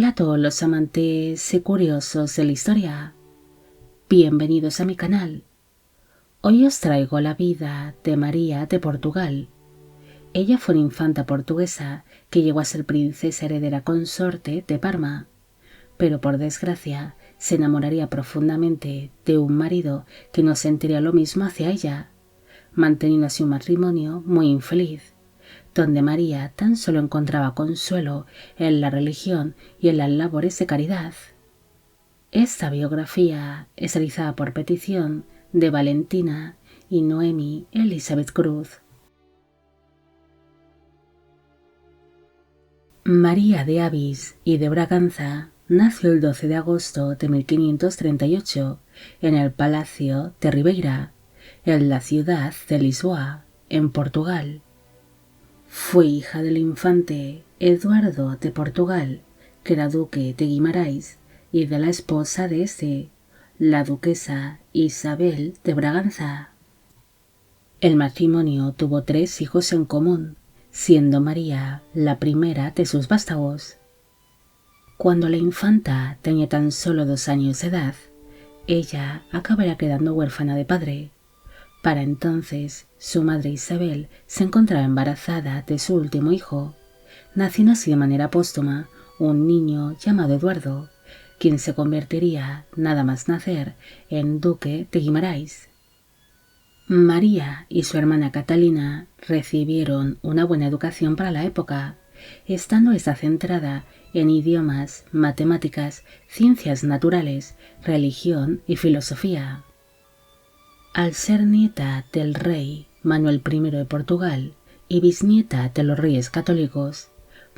Hola a todos los amantes y curiosos de la historia. Bienvenidos a mi canal. Hoy os traigo la vida de María de Portugal. Ella fue una infanta portuguesa que llegó a ser princesa heredera consorte de Parma, pero por desgracia se enamoraría profundamente de un marido que no sentiría lo mismo hacia ella, manteniendo así un matrimonio muy infeliz, donde María tan solo encontraba consuelo en la religión y en las labores de caridad. Esta biografía es realizada por petición de Valentina y Noemi Elizabeth Cruz. María de Avis y de Braganza nació el 12 de agosto de 1538 en el Palacio de Ribeira, en la ciudad de Lisboa, en Portugal. Fue hija del infante Eduardo de Portugal, que era duque de Guimarães, y de la esposa de este, la duquesa Isabel de Braganza. El matrimonio tuvo 3 hijos en común, siendo María la primera de sus vástagos. Cuando la infanta tenía tan solo 2 años de edad, ella acabaría quedando huérfana de padre. Para entonces, su madre Isabel se encontraba embarazada de su último hijo, naciendo así de manera póstuma un niño llamado Eduardo, quien se convertiría, nada más nacer, en duque de Guimarães. María y su hermana Catalina recibieron una buena educación para la época, estando esta centrada en idiomas, matemáticas, ciencias naturales, religión y filosofía. Al ser nieta del rey Manuel I de Portugal y bisnieta de los reyes católicos,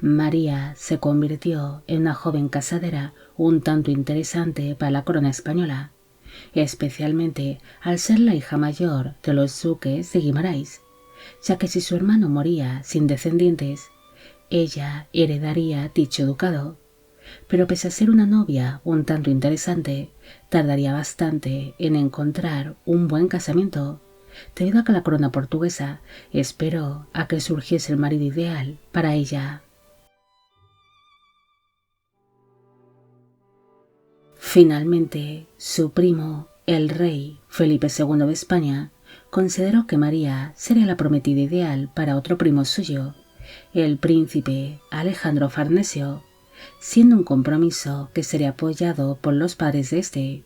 María se convirtió en una joven casadera un tanto interesante para la corona española, especialmente al ser la hija mayor de los duques de Guimarães, ya que si su hermano moría sin descendientes, ella heredaría dicho ducado. Pero pese a ser una novia un tanto interesante, tardaría bastante en encontrar un buen casamiento, debido a que la corona portuguesa esperó a que surgiese el marido ideal para ella. Finalmente, su primo, el rey Felipe II de España, consideró que María sería la prometida ideal para otro primo suyo, el príncipe Alejandro Farnesio, siendo un compromiso que sería apoyado por los padres de este,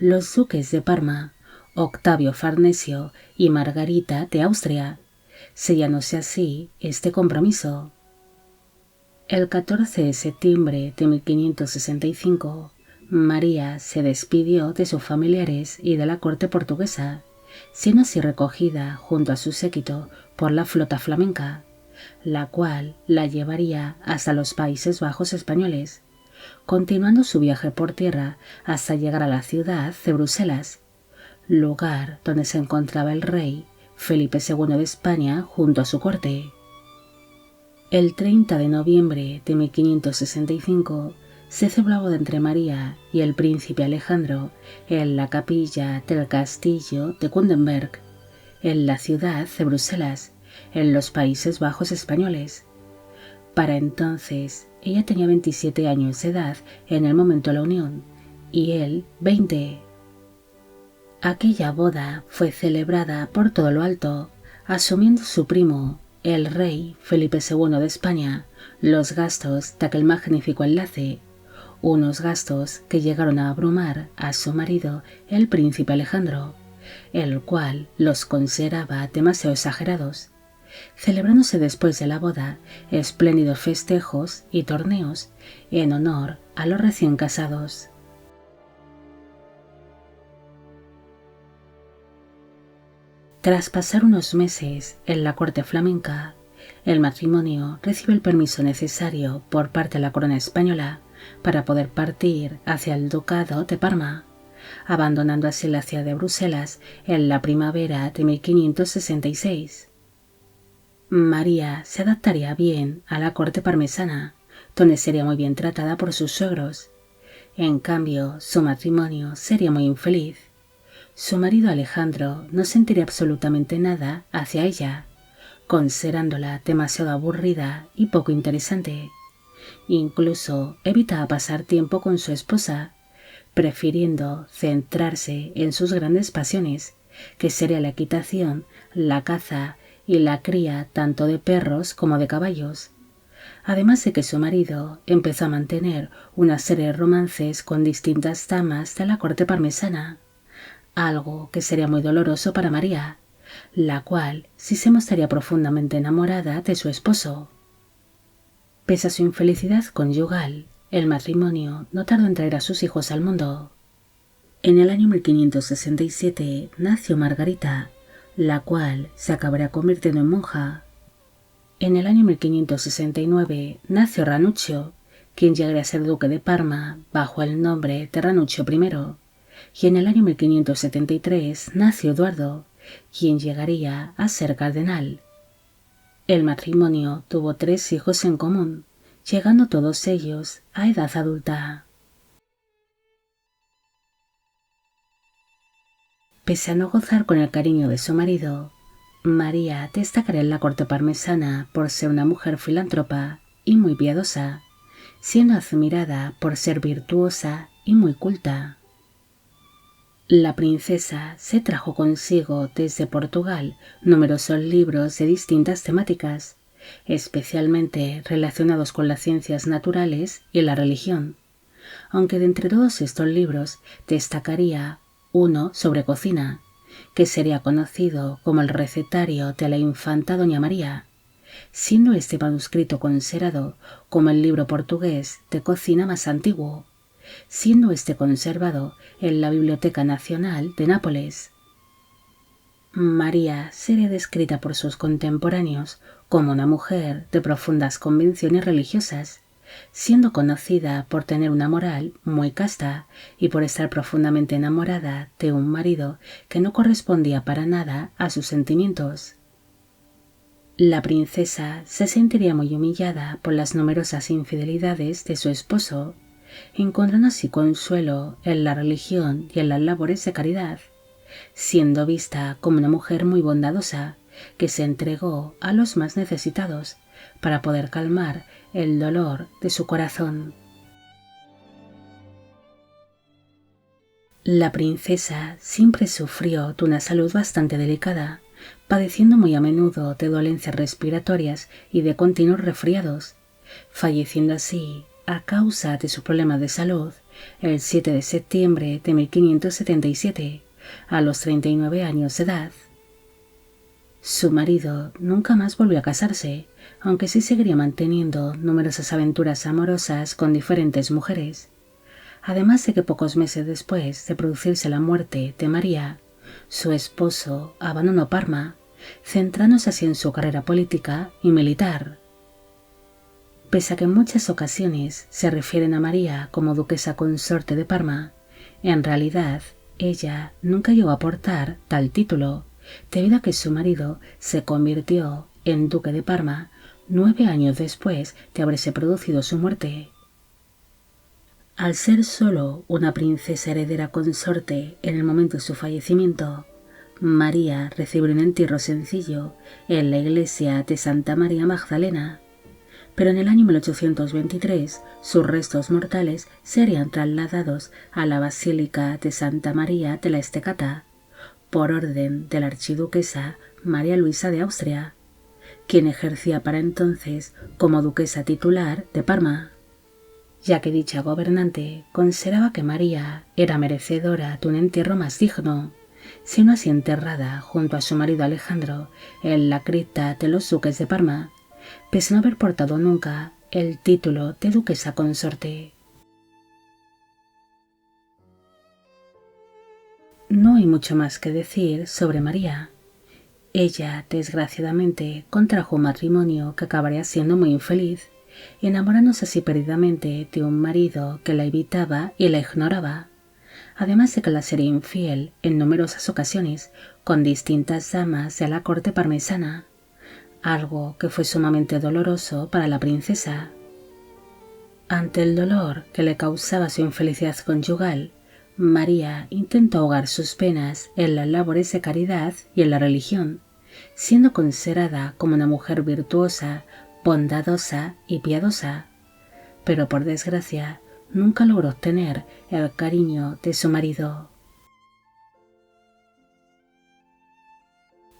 los duques de Parma, Octavio Farnesio y Margarita de Austria, sellándose así este compromiso. El 14 de septiembre de 1565, María se despidió de sus familiares y de la corte portuguesa, siendo así recogida junto a su séquito por la flota flamenca, la cual la llevaría hasta los Países Bajos españoles, continuando su viaje por tierra hasta llegar a la ciudad de Bruselas, lugar donde se encontraba el rey Felipe II de España junto a su corte. El 30 de noviembre de 1565 se celebró la boda entre María y el príncipe Alejandro en la capilla del castillo de Kundenberg, en la ciudad de Bruselas, en los Países Bajos españoles. Para entonces, ella tenía 27 años de edad en el momento de la unión, y él 20. Aquella boda fue celebrada por todo lo alto, asumiendo su primo, el rey Felipe II de España, los gastos de aquel magnífico enlace, unos gastos que llegaron a abrumar a su marido, el príncipe Alejandro, el cual los consideraba demasiado exagerados, celebrándose después de la boda espléndidos festejos y torneos en honor a los recién casados. Tras pasar unos meses en la corte flamenca, el matrimonio recibe el permiso necesario por parte de la corona española para poder partir hacia el ducado de Parma, abandonando así la ciudad de Bruselas en la primavera de 1566. María se adaptaría bien a la corte parmesana, donde sería muy bien tratada por sus suegros. En cambio, su matrimonio sería muy infeliz. Su marido Alejandro no sentiría absolutamente nada hacia ella, considerándola demasiado aburrida y poco interesante, Incluso evitaba pasar tiempo con su esposa, prefiriendo centrarse en sus grandes pasiones, que sería la equitación, la caza y la cría tanto de perros como de caballos. Además de que su marido empezó a mantener una serie de romances con distintas damas de la corte parmesana, algo que sería muy doloroso para María, la cual sí se mostraría profundamente enamorada de su esposo. Pese a su infelicidad conyugal, el matrimonio no tardó en traer a sus hijos al mundo. En el año 1567 nació Margarita, la cual se acabaría convirtiendo en monja. En el año 1569 nació Ranuccio, quien llegaría a ser duque de Parma bajo el nombre de Ranuccio I, y en el año 1573 nació Eduardo, quien llegaría a ser cardenal. El matrimonio tuvo 3 hijos en común, llegando todos ellos a edad adulta. Pese a no gozar con el cariño de su marido, María destacaría en la corte parmesana por ser una mujer filántropa y muy piadosa, siendo admirada por ser virtuosa y muy culta. La princesa se trajo consigo desde Portugal numerosos libros de distintas temáticas, especialmente relacionados con las ciencias naturales y la religión, aunque de entre todos estos libros destacaría uno sobre cocina, que sería conocido como el recetario de la infanta Doña María, siendo este manuscrito considerado como el libro portugués de cocina más antiguo, siendo este conservado en la Biblioteca Nacional de Nápoles. María sería descrita por sus contemporáneos como una mujer de profundas convicciones religiosas, siendo conocida por tener una moral muy casta y por estar profundamente enamorada de un marido que no correspondía para nada a sus sentimientos. La princesa se sentiría muy humillada por las numerosas infidelidades de su esposo, encontrando así consuelo en la religión y en las labores de caridad, siendo vista como una mujer muy bondadosa que se entregó a los más necesitados para poder calmar el dolor de su corazón. La princesa siempre sufrió de una salud bastante delicada, padeciendo muy a menudo de dolencias respiratorias y de continuos resfriados, falleciendo así a causa de su problema de salud el 7 de septiembre de 1577, a los 39 años de edad. Su marido nunca más volvió a casarse, aunque sí seguiría manteniendo numerosas aventuras amorosas con diferentes mujeres. Además de que pocos meses después de producirse la muerte de María, su esposo abandonó Parma, centrándose así en su carrera política y militar. Pese a que en muchas ocasiones se refieren a María como duquesa consorte de Parma, en realidad ella nunca llegó a portar tal título, debido a que su marido se convirtió en duque de Parma 9 años después de haberse producido su muerte. Al ser solo una princesa heredera consorte en el momento de su fallecimiento, María recibió un entierro sencillo en la iglesia de Santa María Magdalena, pero en el año 1823 sus restos mortales serían trasladados a la Basílica de Santa María de la Estecata, por orden de la archiduquesa María Luisa de Austria, quien ejercía para entonces como duquesa titular de Parma, ya que dicha gobernante consideraba que María era merecedora de un entierro más digno, siendo así enterrada junto a su marido Alejandro en la cripta de los duques de Parma, pese a no haber portado nunca el título de duquesa consorte. No hay mucho más que decir sobre María. Ella, desgraciadamente, contrajo un matrimonio que acabaría siendo muy infeliz, enamorándose así perdidamente de un marido que la evitaba y la ignoraba, además de que la sería infiel en numerosas ocasiones con distintas damas de la corte parmesana, algo que fue sumamente doloroso para la princesa. Ante el dolor que le causaba su infelicidad conyugal, María intentó ahogar sus penas en las labores de caridad y en la religión, siendo considerada como una mujer virtuosa, bondadosa y piadosa. pero por desgracia nunca logró obtener el cariño de su marido.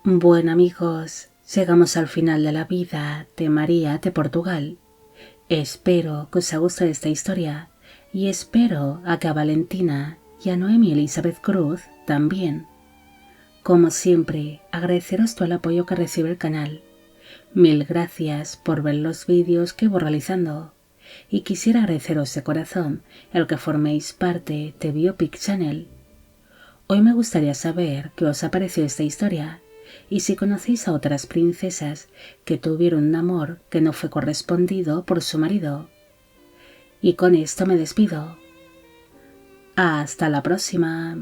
Bueno amigos, llegamos al final de la vida de María de Portugal. Espero que os haya gustado esta historia y espero a que a Valentina y a Noemi Elizabeth Cruz también. Como siempre, agradeceros todo el apoyo que recibe el canal. Mil gracias por ver los vídeos que voy realizando y quisiera agradeceros de corazón el que forméis parte de Biopic Channel. Hoy me gustaría saber qué os ha parecido esta historia y si conocéis a otras princesas que tuvieron un amor que no fue correspondido por su marido. Y con esto me despido. Hasta la próxima.